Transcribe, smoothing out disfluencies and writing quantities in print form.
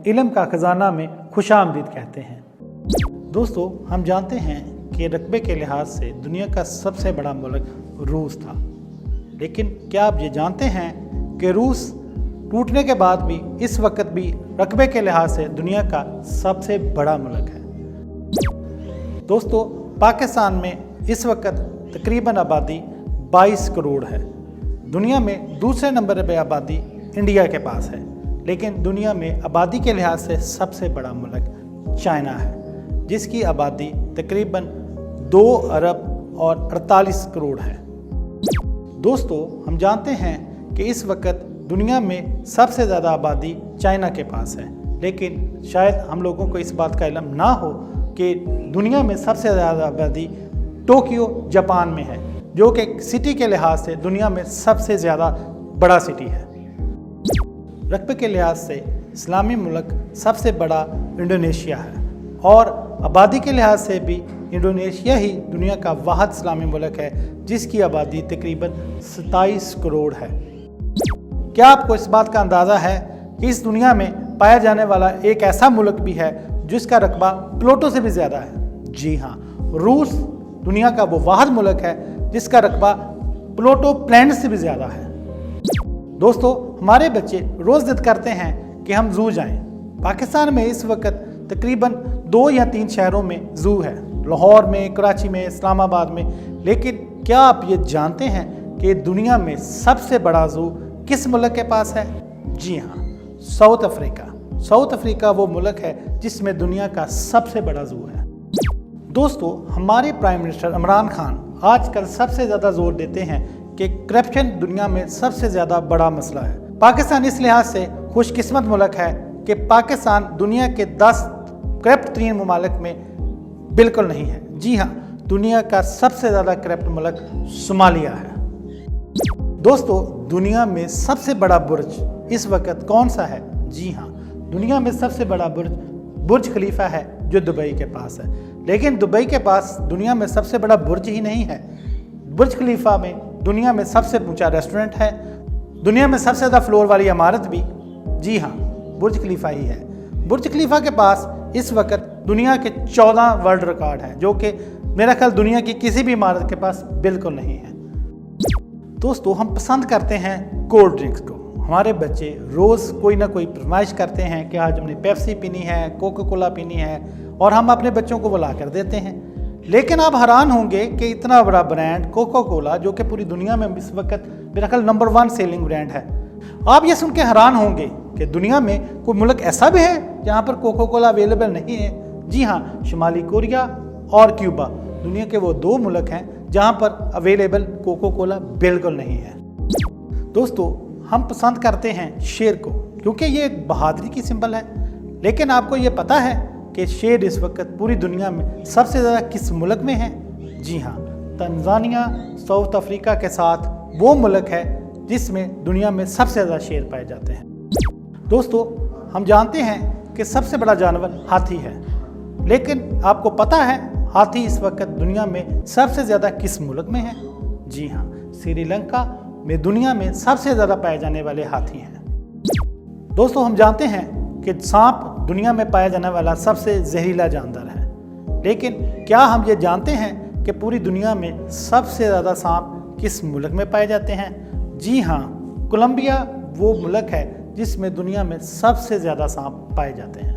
علم کا خزانہ میں خوش آمدید کہتے ہیں۔ دوستو، ہم جانتے ہیں کہ رقبے کے لحاظ سے دنیا کا سب سے بڑا ملک روس تھا، لیکن کیا آپ یہ جانتے ہیں کہ روس ٹوٹنے کے بعد بھی اس وقت بھی رقبے کے لحاظ سے دنیا کا سب سے بڑا ملک ہے۔ دوستو، پاکستان میں اس وقت تقریباً آبادی 22 کروڑ ہے۔ دنیا میں دوسرے نمبر پہ آبادی انڈیا کے پاس ہے، لیکن دنیا میں آبادی کے لحاظ سے سب سے بڑا ملک چائنا ہے، جس کی آبادی تقریباً 2 ارب اور 48 کروڑ ہے۔ دوستو، ہم جانتے ہیں کہ اس وقت دنیا میں سب سے زیادہ آبادی چائنا کے پاس ہے، لیکن شاید ہم لوگوں کو اس بات کا علم نہ ہو کہ دنیا میں سب سے زیادہ آبادی ٹوکیو جاپان میں ہے، جو کہ سٹی کے لحاظ سے دنیا میں سب سے زیادہ بڑا سٹی ہے۔ رقبے کے لحاظ سے اسلامی ملک سب سے بڑا انڈونیشیا ہے، اور آبادی کے لحاظ سے بھی انڈونیشیا ہی دنیا کا واحد اسلامی ملک ہے، جس کی آبادی تقریباً 27 کروڑ ہے۔ کیا آپ کو اس بات کا اندازہ ہے کہ اس دنیا میں پایا جانے والا ایک ایسا ملک بھی ہے جس کا رقبہ پلوٹو سے بھی زیادہ ہے؟ جی ہاں، روس دنیا کا وہ واحد ملک ہے جس کا رقبہ پلوٹو پلانٹ سے بھی زیادہ ہے۔ دوستو، ہمارے بچے روز ضد کرتے ہیں کہ ہم زو جائیں۔ پاکستان میں اس وقت تقریباً 2 یا 3 شہروں میں زو ہے، لاہور میں، کراچی میں، اسلام آباد میں، لیکن کیا آپ یہ جانتے ہیں کہ دنیا میں سب سے بڑا زو کس ملک کے پاس ہے؟ جی ہاں، ساؤتھ افریقہ۔ ساؤتھ افریقہ وہ ملک ہے جس میں دنیا کا سب سے بڑا زو ہے۔ دوستو، ہمارے پرائم منسٹر عمران خان آج کل سب سے زیادہ زور دیتے ہیں کہ کرپشن دنیا میں سب سے زیادہ بڑا مسئلہ ہے۔ پاکستان اس لحاظ سے خوش قسمت ملک ہے کہ پاکستان دنیا کے 10 کرپٹ ترین ممالک میں بالکل نہیں ہے۔ جی ہاں، دنیا کا سب سے زیادہ کرپٹ ملک صومالیہ ہے۔ دوستو، دنیا میں سب سے بڑا برج اس وقت کون سا ہے؟ جی ہاں، دنیا میں سب سے بڑا برج خلیفہ ہے، جو دبئی کے پاس ہے، لیکن دبئی کے پاس دنیا میں سب سے بڑا برج ہی نہیں ہے۔ برج خلیفہ میں دنیا میں سب سے اونچا ریسٹورنٹ ہے، دنیا میں سب سے زیادہ فلور والی عمارت بھی جی ہاں برج خلیفہ ہی ہے۔ برج خلیفہ کے پاس اس وقت دنیا کے 14 ورلڈ ریکارڈ ہیں، جو کہ میرا خیال دنیا کی کسی بھی عمارت کے پاس بالکل نہیں ہے۔ دوستو، ہم پسند کرتے ہیں کولڈ ڈرنکس کو۔ ہمارے بچے روز کوئی نہ کوئی فرمائش کرتے ہیں کہ آج ہم نے پیپسی پینی ہے، کوکا کولا پینی ہے، اور ہم اپنے بچوں کو بلا کر دیتے ہیں۔ لیکن آپ حیران ہوں گے کہ اتنا بڑا برانڈ کوکا کولا، جو کہ پوری دنیا میں اس وقت میرا خیال نمبر 1 سیلنگ برانڈ ہے، آپ یہ سن کے حیران ہوں گے کہ دنیا میں کوئی ملک ایسا بھی ہے جہاں پر کوکا کولا اویلیبل نہیں ہے۔ جی ہاں، شمالی کوریا اور کیوبا دنیا کے وہ 2 ملک ہیں جہاں پر اویلیبل کوکا کولا بالکل نہیں ہے۔ دوستو، ہم پسند کرتے ہیں شیر کو، کیونکہ یہ ایک بہادری کی سمبل ہے، لیکن آپ کو یہ پتہ ہے کہ شیر اس وقت پوری دنیا میں سب سے زیادہ کس ملک میں ہے؟ جی ہاں، تنزانیہ ساؤتھ افریقہ کے ساتھ وہ ملک ہے جس میں دنیا میں سب سے زیادہ شیر پائے جاتے ہیں۔ دوستو، ہم جانتے ہیں کہ سب سے بڑا جانور ہاتھی ہے، لیکن آپ کو پتہ ہے ہاتھی اس وقت دنیا میں سب سے زیادہ کس ملک میں ہے؟ جی ہاں، سری لنکا میں دنیا میں سب سے زیادہ پائے جانے والے ہاتھی ہیں۔ دوستو، ہم جانتے ہیں کہ سانپ دنیا میں پایا جانے والا سب سے زہریلا جاندار ہے، لیکن کیا ہم یہ جانتے ہیں کہ پوری دنیا میں سب سے زیادہ سانپ کس ملک میں پائے جاتے ہیں؟ جی ہاں، کولمبیا وہ ملک ہے جس میں دنیا میں سب سے زیادہ سانپ پائے جاتے ہیں۔